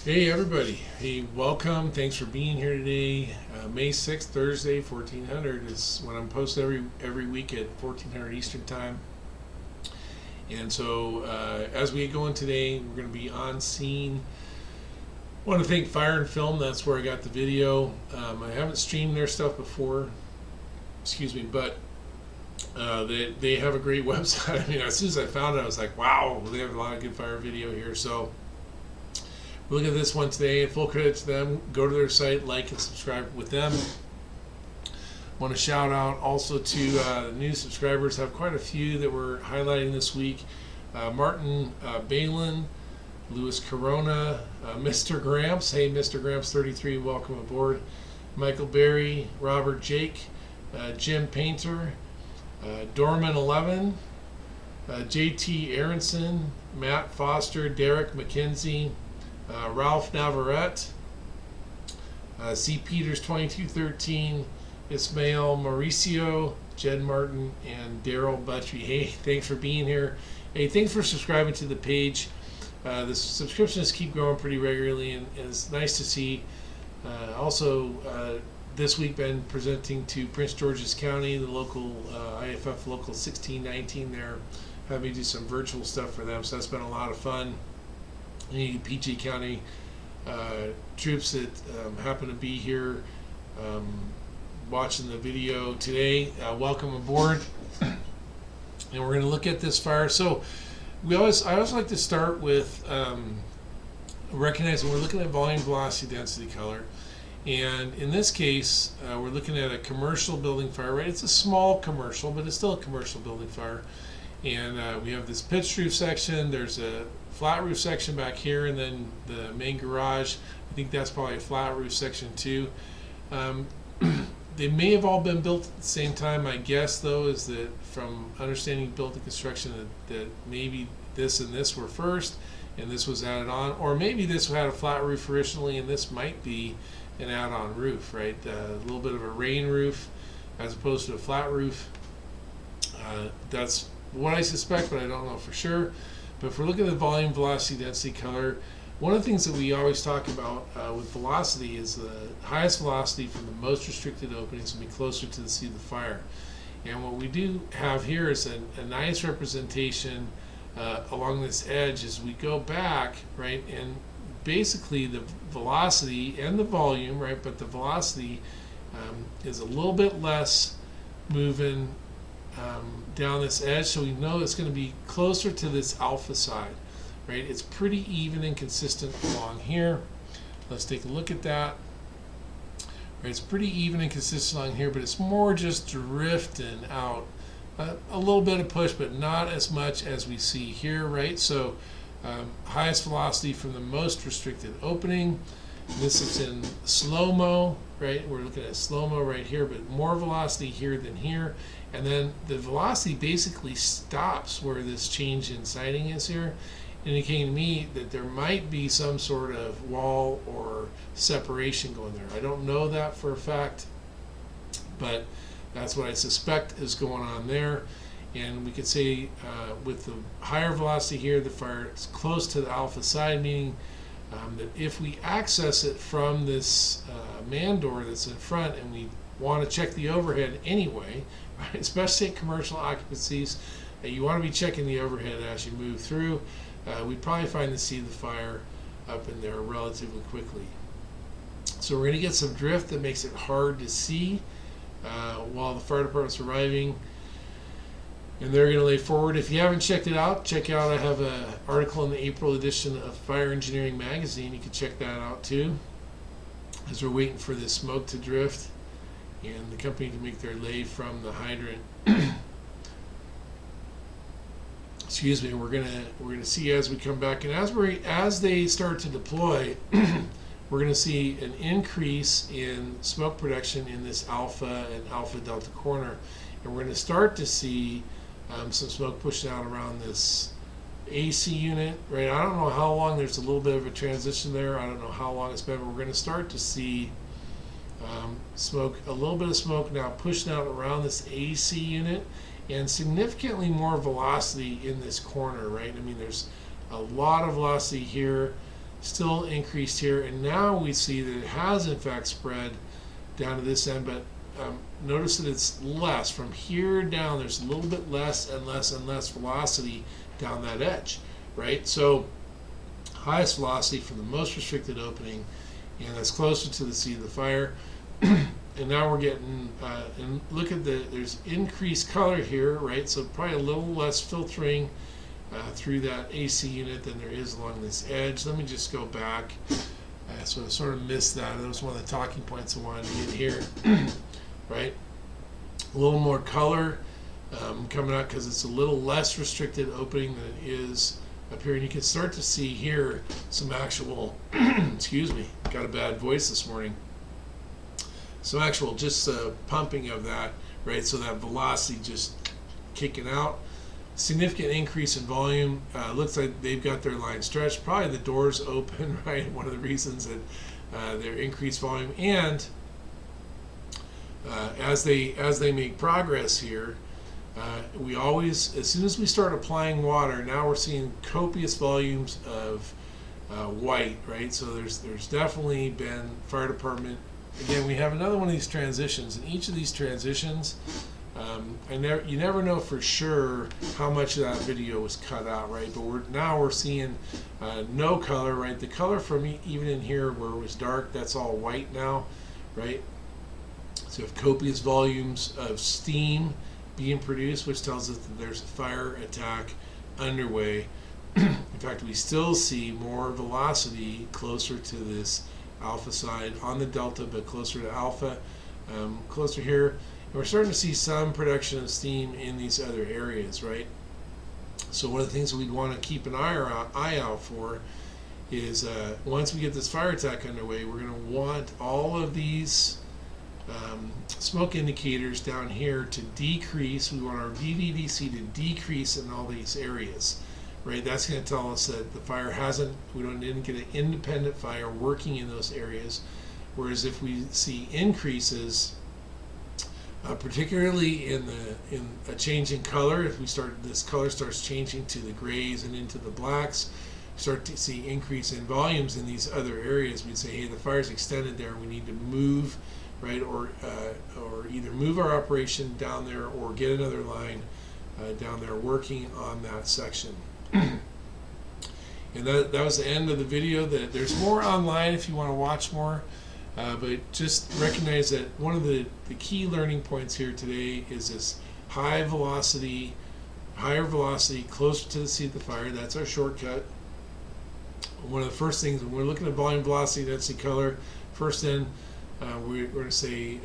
Hey everybody, hey, welcome, thanks for being here today. May 6th, Thursday, 1400 is when I'm posted every week at 1400 Eastern Time. And so as we go in today, we're going to be on scene. I want to thank Fire and Film, that's where I got the video. I haven't streamed their stuff before, but they have a great website. I mean, as soon as I found it, I was like, wow, they have a lot of good fire video here. So look at this one today. Full credit to them. Go to their site, like and subscribe with them. Want to shout out also to new subscribers. Have quite a few that we're highlighting this week. Martin Balin, Louis Corona, Mr. Gramps. Hey, Mr. Gramps 33, welcome aboard. Michael Berry, Robert Jake, Jim Painter, Dorman 11, JT Aronson, Matt Foster, Derek McKenzie, Ralph Navarrete, C. Peters 2213, Ismail Mauricio, Jed Martin, and Daryl Butchie. Hey, thanks for being here. Hey, thanks for subscribing to the page. The subscriptions keep growing pretty regularly, and it's nice to see. Also, this week been presenting to Prince George's County, the local IFF local 1619 there, having me do some virtual stuff for them. So that's been a lot of fun. Any PG County troops that happen to be here watching the video today, welcome aboard. And we're going to look at this fire. So I always like to start with recognizing we're looking at volume, velocity, density, color. And in this case, we're looking at a commercial building fire, right? It's a small commercial, but it's still a commercial building fire. And we have this pitched roof section. There's a flat roof section back here, and then the main garage. I think that's probably a flat roof section too. They may have all been built at the same time. My guess, though, is that from understanding building construction, that maybe this and this were first, and this was added on, or maybe this had a flat roof originally, and this might be an add-on roof, right? A little bit of a rain roof as opposed to a flat roof. That's what I suspect, but I don't know for sure. But if we're looking at the volume, velocity, density, color, one of the things that we always talk about with velocity is the highest velocity from the most restricted openings will be closer to the seat of the fire. And what we do have here is a nice representation along this edge as we go back, right? And basically the velocity and the volume, right? But the velocity is a little bit less moving down this edge, so we know it's going to be closer to this alpha side, right? It's pretty even and consistent along here. Let's take a look at that. Right, it's pretty even and consistent along here, but it's more just drifting out. A little bit of push, but not as much as we see here, right? So highest velocity from the most restricted opening. This is in slow-mo, right? We're looking at slow-mo right here, but more velocity here than here. And then the velocity basically stops where this change in sighting is here, indicating to me that there might be some sort of wall or separation going there. I don't know that for a fact, but that's what I suspect is going on there. And we could say with the higher velocity here, the fire is close to the alpha side, meaning that if we access it from this man door that's in front and we want to check the overhead anyway, right, especially at commercial occupancies, you want to be checking the overhead as you move through. We'd probably find the seat of the fire up in there relatively quickly. So we're going to get some drift that makes it hard to see while the fire department's arriving. And they're going to lay forward. If you haven't checked it out, check out. I have an article in the April edition of Fire Engineering Magazine. You can check that out too. As we're waiting for this smoke to drift and the company to make their lay from the hydrant. Excuse me. We're gonna see as we come back, and as they start to deploy, we're gonna see an increase in smoke production in this alpha and alpha delta corner, and we're gonna start to see some smoke pushed out around this AC unit, right? I don't know how long. There's a little bit of a transition there. I don't know how long it's been, but we're going to start to see smoke, a little bit of smoke now pushing out around this AC unit, and significantly more velocity in this corner, right? I mean, there's a lot of velocity here still increased here, and now we see that it has in fact spread down to this end, but notice that it's less. From here down, there's a little bit less and less and less velocity down that edge, right? So highest velocity from the most restricted opening, and that's closer to the seat of the fire. And now we're getting, and look at there's increased color here, right? So probably a little less filtering through that AC unit than there is along this edge. Let me just go back. So I sort of missed that. That was one of the talking points I wanted to get here, right? A little more color coming out because it's a little less restricted opening than it is up here. And you can start to see here some actual, excuse me, got a bad voice this morning. Some actual just pumping of that, right? So that velocity just kicking out. Significant increase in volume. Looks like they've got their line stretched. Probably the doors open, right? One of the reasons that their increased volume. And as they make progress here, we always, as soon as we start applying water, now we're seeing copious volumes of white, right? So there's definitely been fire department. Again, we have another one of these transitions, and each of these transitions, you never know for sure how much of that video was cut out, right? But now we're seeing no color, right? The color from even in here where it was dark, that's all white now, right? So you have copious volumes of steam being produced, which tells us that there's a fire attack underway. In fact, we still see more velocity closer to this alpha side on the delta, but closer to alpha, closer here. And we're starting to see some production of steam in these other areas, right? So one of the things that we'd want to keep an eye out for is once we get this fire attack underway, we're going to want all of these smoke indicators down here to decrease. We want our VVDC to decrease in all these areas, right? That's going to tell us that the fire didn't get an independent fire working in those areas. Whereas if we see increases, particularly in a change in color, if this color starts changing to the grays and into the blacks, start to see increase in volumes in these other areas, we'd say, hey, the fire's extended there, we need to move, right, or either move our operation down there or get another line down there working on that section. And that was the end of the video. There's more online if you want to watch more, but just recognize that one of the key learning points here today is this higher velocity closer to the seat of the fire. That's our shortcut. One of the first things when we're looking at volume, velocity, density, color, first then we're going to say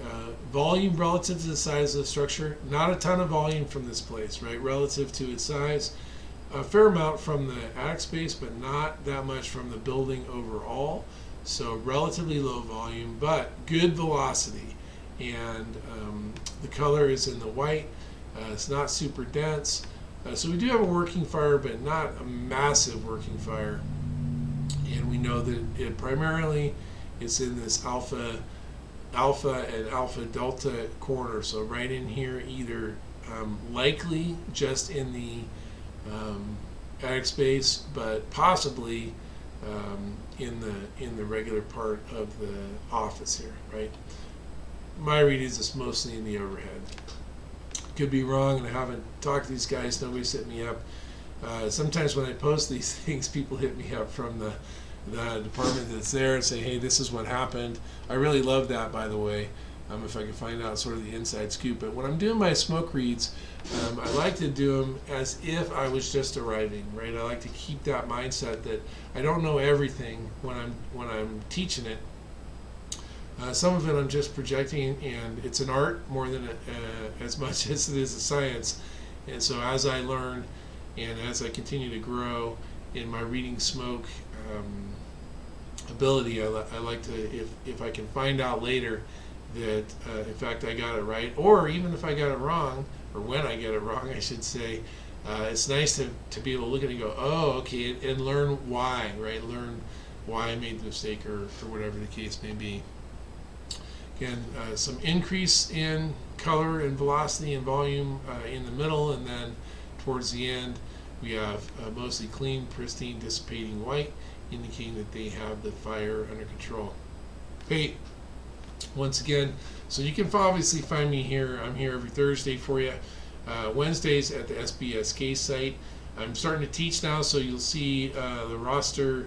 volume relative to the size of the structure. Not a ton of volume from this place, right, relative to its size. A fair amount from the attic space, but not that much from the building overall. So relatively low volume, but good velocity. And the color is in the white. It's not super dense. So we do have a working fire, but not a massive working fire. And we know that it primarily is in this alpha and alpha delta corner. So right in here, either likely just in the attic space, but possibly in the regular part of the office here, right? My reading is it's mostly in the overhead. Could be wrong, and I haven't talked to these guys. Nobody's hit me up. Sometimes when I post these things, people hit me up from the department that's there and say, hey, this is what happened. I really love that, by the way, if I can find out sort of the inside scoop. But when I'm doing my smoke reads, I like to do them as if I was just arriving, right? I like to keep that mindset that I don't know everything when I'm teaching it. Some of it I'm just projecting, and it's an art more than as much as it is a science. And so as I learn and as I continue to grow in my reading smoke ability, I like to, if I can find out later that in fact I got it right, or even if I got it wrong, or when I get it wrong, I should say, it's nice to be able to look at it and go, oh, okay, and learn why, right? Learn why I made the mistake, or whatever the case may be. Again, some increase in color and velocity and volume in the middle, and then towards the end we have mostly clean, pristine, dissipating white, indicating that they have the fire under control. Hey, once again, so you can obviously find me here. I'm here every Thursday for you. Wednesdays at the SBSK site. I'm starting to teach now, so you'll see the roster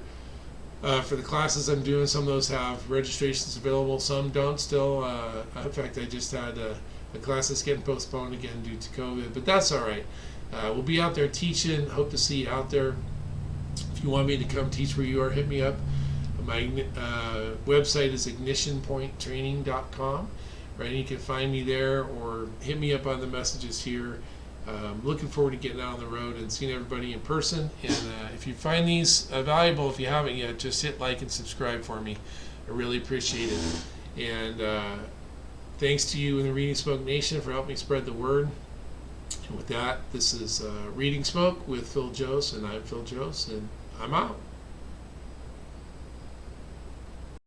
for the classes I'm doing. Some of those have registrations available, some don't still. In fact, I just had a class that's getting postponed again due to COVID, but that's all right. We'll be out there teaching. Hope to see you out there. If you want me to come teach where you are, hit me up. My website is ignitionpointtraining.com. Right, you can find me there or hit me up on the messages here. Looking forward to getting out on the road and seeing everybody in person. And if you find these valuable, if you haven't yet, just hit like and subscribe for me. I really appreciate it. And thanks to you in the Reading Smoke Nation for helping me spread the word. And with that, this is Reading Smoke with Phil Jose, and I'm Phil Jose, and I'm out.